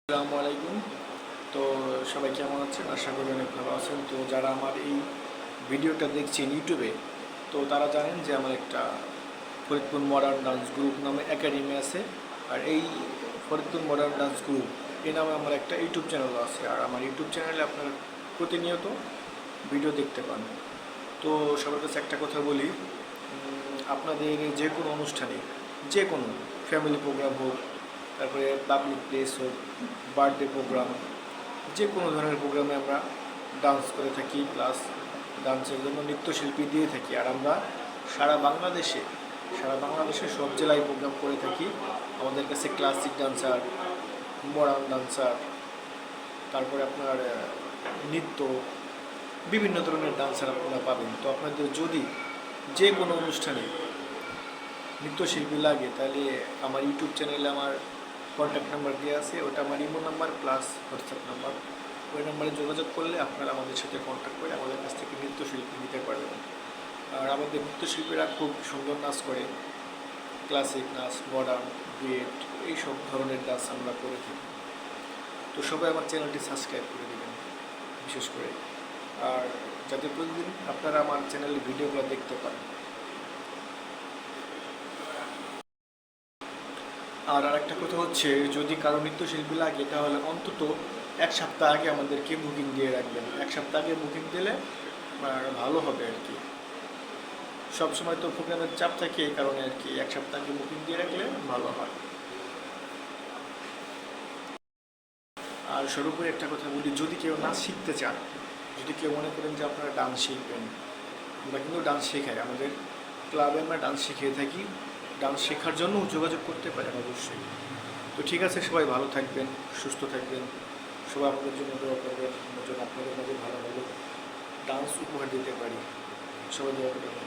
আসসালামু আলাইকুম। তো সবাই কেমন আছেন? আশা করি অনেক ভালো আছেন। তো যারা আমার এই ভিডিওটা দেখছেন ইউটিউবে, তো তারা জানেন যে আমার একটা ফরিদপুর মডার্ন ডান্স গ্রুপ নামে একাডেমি আছে। আর এই ফরিদপুর মডার্ন ডান্স গ্রুপ এই নামে আমার একটা ইউটিউব চ্যানেল আছে। আর আমার ইউটিউব চ্যানেলে আপনারা প্রতিনিয়ত ভিডিও দেখতে পান। তো সবার কাছে একটা কথা বলি, আপনাদের যে কোনো অনুষ্ঠানে, যে কোনো ফ্যামিলি প্রোগ্রাম হোক, তারপরে পাবলিক প্লেস হোক, বার্থডে প্রোগ্রাম, যে কোনো ধরনের প্রোগ্রামে আমরা ডান্স করে থাকি, প্লাস ডান্সের জন্য নৃত্যশিল্পী দিয়ে থাকি। আর আমরা সারা বাংলাদেশে সব জেলায় প্রোগ্রাম করে থাকি। আমাদের কাছে ক্লাসিক ডান্সার, মডার্ন ডান্সার, তারপরে আপনার নৃত্য, বিভিন্ন ধরনের ডান্সার আপনারা পাবেন। তো আপনাদের যদি যে কোনো অনুষ্ঠানে নৃত্যশিল্পী লাগে, তাহলে আমার ইউটিউব চ্যানেলে আমার কন্ট্যাক্ট নাম্বার দেওয়া আছে, ওটা আমার imo number plus WhatsApp number. ওই নাম্বারে যোগাযোগ করলে আপনারা আমাদের সাথে কন্ট্যাক্ট করে আমাদের কাছ থেকে নৃত্যশিল্পী নিতে পারবেন। আর আমাদের নৃত্যশিল্পীরা খুব সুন্দর নাচ করে, ক্লাসিক নাচ, মডার্ন, ডুয়েট, এইসব ধরনের ডান্স আমরা করে থাকি। তো সবাই আমার চ্যানেলটি সাবস্ক্রাইব করে দেবেন বিশেষ করে, আর যাতে প্রতিদিন আপনারা আমার চ্যানেলের ভিডিওগুলো দেখতে পান। আর আরেকটা কথা হচ্ছে, যদি কারো নৃত্যশিল্পী লাগে তাহলে অন্তত এক সপ্তাহ আগে আমাদেরকে বুকিং দিয়ে রাখবেন। এক সপ্তাহ আগে বুকিং দিলে ভালো হবে আর কি। সবসময় তো প্রোগ্রামের চাপ থাকে, এই কারণে আর কি এক সপ্তাহ আগে বুকিং দিয়ে রাখলে ভালো হয়। আর সর্বোপরি একটা কথা বলি, যদি কেউ নাচ শিখতে চান, যদি কেউ মনে করেন যে আপনারা ডান্স শিখবেন, আমরা কিন্তু ডান্স শেখাই, আমাদের ক্লাবে আমরা ডান্স শিখিয়ে থাকি। ডান্স শেখার জন্য যোগাযোগ করতে পারেন অবশ্যই। তো ঠিক আছে, সবাই ভালো থাকবেন, সুস্থ থাকবেন, সবাই আমাদের জন্য দোয়া করবেন, আমরা যেন আপনাদের মাঝে ভালো ভালো ডান্স উপহার দিতে পারি। সবাই দোয়া করবেন।